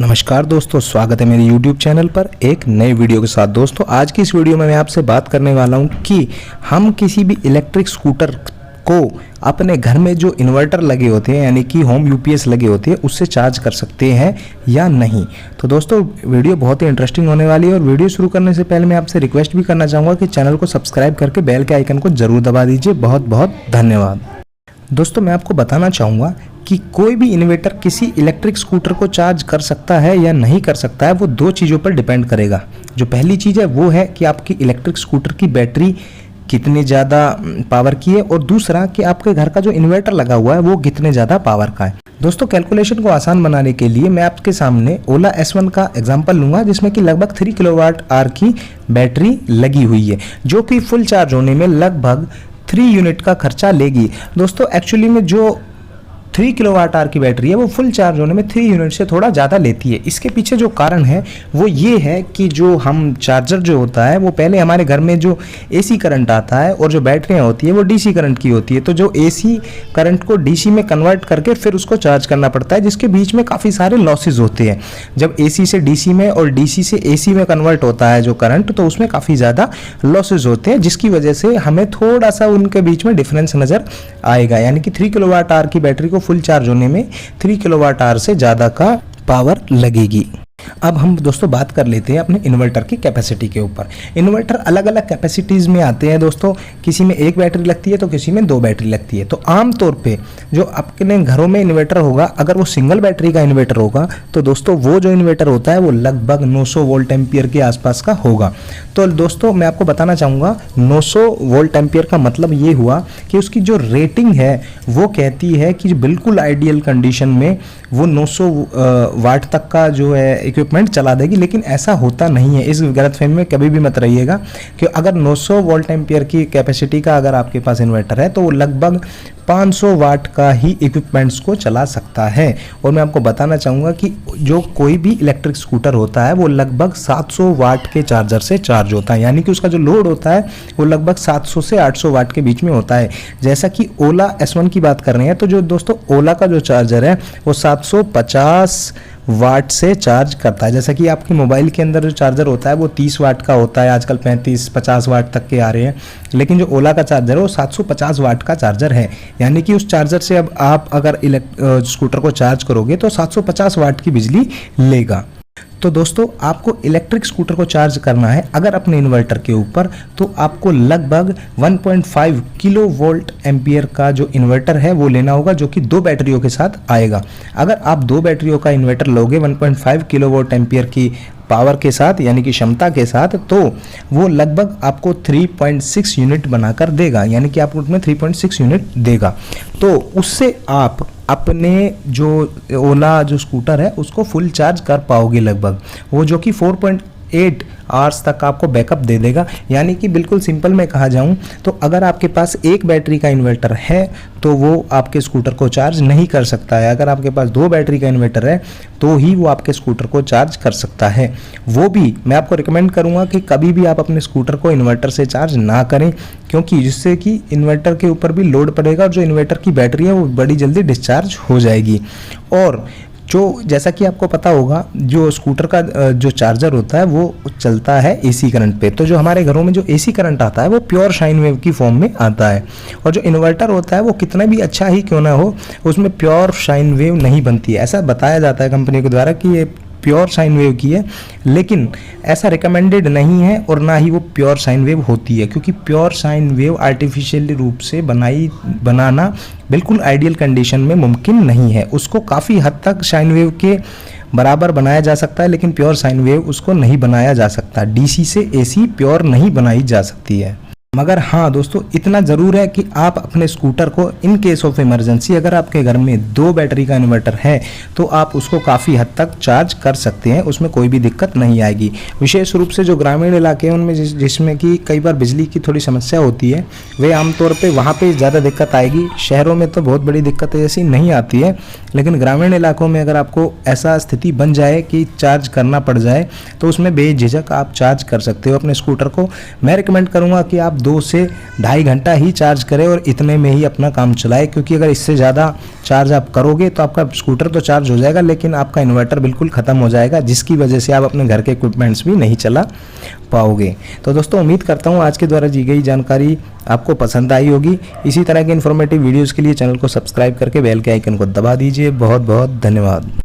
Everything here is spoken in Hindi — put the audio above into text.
नमस्कार दोस्तों, स्वागत है मेरे YouTube चैनल पर एक नए वीडियो के साथ। दोस्तों आज की इस वीडियो में मैं आपसे बात करने वाला हूं कि हम किसी भी इलेक्ट्रिक स्कूटर को अपने घर में जो इन्वर्टर लगे होते हैं यानी कि होम यूपीएस लगे होते हैं उससे चार्ज कर सकते हैं या नहीं। तो दोस्तों वीडियो बहुत ही इंटरेस्टिंग होने वाली है और वीडियो शुरू करने से पहले मैं आपसे रिक्वेस्ट भी करना चाहूँगा कि चैनल को सब्सक्राइब करके बेल के आइकन को ज़रूर दबा दीजिए। बहुत बहुत धन्यवाद। दोस्तों मैं आपको बताना चाहूँगा कि कोई भी इन्वर्टर किसी इलेक्ट्रिक स्कूटर को चार्ज कर सकता है या नहीं कर सकता है, वो दो चीज़ों पर डिपेंड करेगा। जो पहली चीज़ है वो है कि आपकी इलेक्ट्रिक स्कूटर की बैटरी कितनी ज़्यादा पावर की है और दूसरा कि आपके घर का जो इन्वर्टर लगा हुआ है वो कितने ज़्यादा पावर का है। दोस्तों कैलकुलेशन को आसान बनाने के लिए मैं आपके सामने ओला S1 का एग्जांपल लूँगा जिसमें कि लगभग 3 किलोवाट आवर की बैटरी लगी हुई है जो कि फुल चार्ज होने में लगभग 3 यूनिट का खर्चा लेगी। दोस्तों एक्चुअली में जो 3 किलोवाट आवर की बैटरी है वो फुल चार्ज होने में 3 यूनिट से थोड़ा ज़्यादा लेती है। इसके पीछे जो कारण है वो ये है कि जो हम चार्जर जो होता है वो पहले हमारे घर में जो एसी करंट आता है और जो बैटरियाँ होती है वो डीसी करंट की होती है। तो जो एसी करंट को डीसी में कन्वर्ट करके फिर उसको चार्ज करना पड़ता है जिसके बीच में काफ़ी सारे लॉसेज होते हैं। जब एसी से डीसी में और डीसी से एसी में कन्वर्ट होता है जो करंट, तो उसमें काफ़ी ज़्यादा लॉसेज होते हैं जिसकी वजह से हमें थोड़ा सा उनके बीच में डिफरेंस नज़र आएगा। यानी कि 3 किलोवाट आवर की बैटरी को फुल चार्ज होने में 3 किलोवाट आवर से ज़्यादा का पावर लगेगी। अब हम दोस्तों बात कर लेते हैं अपने इन्वर्टर की कैपेसिटी के ऊपर। इन्वर्टर अलग अलग कैपेसिटीज़ में आते हैं दोस्तों, किसी में 1 बैटरी लगती है तो किसी में 2 बैटरी लगती है। तो आमतौर पे जो अपने घरों में इन्वर्टर होगा, अगर वो सिंगल बैटरी का इन्वर्टर होगा तो दोस्तों वो जो इन्वर्टर होता है वो लगभग 900 वोल्ट एम्पियर के आसपास का होगा। तो दोस्तों मैं आपको बताना चाहूँगा 900 वोल्ट एम्पियर का मतलब ये हुआ कि उसकी जो रेटिंग है वो कहती है कि बिल्कुल आइडियल कंडीशन में वो 900 वाट तक का जो है इक्विपमेंट चला देगी, लेकिन ऐसा होता नहीं है। इस गलतफहमी में कभी भी मत रहिएगा कि अगर 900 वोल्ट एम्पियर की कैपेसिटी का अगर आपके पास इन्वर्टर है तो वो लगभग 500 वाट का ही इक्विपमेंट्स को चला सकता है। और मैं आपको बताना चाहूँगा कि जो कोई भी इलेक्ट्रिक स्कूटर होता है वो लगभग 700 वाट के चार्जर से चार्ज होता है, यानी कि उसका जो लोड होता है वो लगभग 700 से 800 वाट के बीच में होता है। जैसा कि ओला S1 की बात कर रहे हैं तो जो दोस्तों ओला का जो चार्जर है वो 750 वाट से चार्ज करता है। जैसा कि आपके मोबाइल के अंदर जो चार्जर होता है वो 30 वाट का होता है, आजकल 35-50 वाट तक के आ रहे हैं, लेकिन जो ओला का चार्जर है वो 750 वाट का चार्जर है। यानी कि उस चार्जर से अब आप अगर स्कूटर को चार्ज करोगे तो 750 वाट की बिजली लेगा। तो दोस्तों आपको इलेक्ट्रिक स्कूटर को चार्ज करना है अगर अपने इन्वर्टर के ऊपर, तो आपको लगभग 1.5 किलो वोल्ट एम्पियर का जो इन्वर्टर है वो लेना होगा जो कि 2 बैटरियों के साथ आएगा। अगर आप 2 बैटरियों का इन्वर्टर लोगे 1.5 किलो वोल्ट एम्पियर की पावर के साथ यानी कि क्षमता के साथ, तो वो लगभग आपको 3.6 यूनिट बनाकर देगा, यानी कि आपको उसमें 3.6 यूनिट देगा। तो उससे आप अपने जो ओला जो स्कूटर है उसको फुल चार्ज कर पाओगे लगभग, वो जो कि 4.8 आवर्स तक आपको बैकअप दे देगा। यानी कि बिल्कुल सिंपल में कहा जाऊं तो अगर आपके पास 1 बैटरी का इन्वर्टर है तो वो आपके स्कूटर को चार्ज नहीं कर सकता है। अगर आपके पास 2 बैटरी का इन्वर्टर है तो ही वो आपके स्कूटर को चार्ज कर सकता है। वो भी मैं आपको रिकमेंड करूंगा कि कभी भी आप अपने स्कूटर को इन्वर्टर से चार्ज ना करें, क्योंकि जिससे कि इन्वर्टर के ऊपर भी लोड पड़ेगा और जो इन्वर्टर की बैटरी है वो बड़ी जल्दी डिस्चार्ज हो जाएगी। और जो जैसा कि आपको पता होगा जो स्कूटर का जो चार्जर होता है वो चलता है एसी करंट पे। तो जो हमारे घरों में जो एसी करंट आता है वो प्योर साइन वेव की फॉर्म में आता है, और जो इन्वर्टर होता है वो कितना भी अच्छा ही क्यों ना हो उसमें प्योर साइन वेव नहीं बनती है। ऐसा बताया जाता है कंपनी के द्वारा कि ये प्योर साइन वेव की है, लेकिन ऐसा रिकमेंडेड नहीं है और ना ही वो प्योर साइन वेव होती है, क्योंकि प्योर साइन वेव आर्टिफिशियल रूप से बनाना बिल्कुल आइडियल कंडीशन में मुमकिन नहीं है। उसको काफ़ी हद तक साइन वेव के बराबर बनाया जा सकता है, लेकिन प्योर साइन वेव उसको नहीं बनाया जा सकता। डीसी से एसी प्योर नहीं बनाई जा सकती है। मगर हाँ दोस्तों इतना ज़रूर है कि आप अपने स्कूटर को इन केस ऑफ इमरजेंसी, अगर आपके घर में 2 बैटरी का इन्वर्टर है तो आप उसको काफ़ी हद तक चार्ज कर सकते हैं, उसमें कोई भी दिक्कत नहीं आएगी। विशेष रूप से जो ग्रामीण इलाके हैं उनमें जिसमें कि कई बार बिजली की थोड़ी समस्या होती है, वे आमतौर पे वहाँ पे ज़्यादा दिक्कत आएगी। शहरों में तो बहुत बड़ी दिक्कत ऐसी नहीं आती है, लेकिन ग्रामीण इलाकों में अगर आपको ऐसा स्थिति बन जाए कि चार्ज करना पड़ जाए तो उसमें बेझिझक आप चार्ज कर सकते हो अपने स्कूटर को। मैं रिकमेंड करूँगा कि आप 2 से ढाई घंटा ही चार्ज करें और इतने में ही अपना काम चलाएं, क्योंकि अगर इससे ज़्यादा चार्ज आप करोगे तो आपका स्कूटर तो चार्ज हो जाएगा लेकिन आपका इन्वर्टर बिल्कुल ख़त्म हो जाएगा, जिसकी वजह से आप अपने घर के इक्विपमेंट्स भी नहीं चला पाओगे। तो दोस्तों उम्मीद करता हूँ आज के द्वारा दी गई जानकारी आपको पसंद आई होगी। इसी तरह के इन्फॉर्मेटिव वीडियोज़ के लिए चैनल को सब्सक्राइब करके बेल के आइकन को दबा दीजिए। बहुत बहुत धन्यवाद।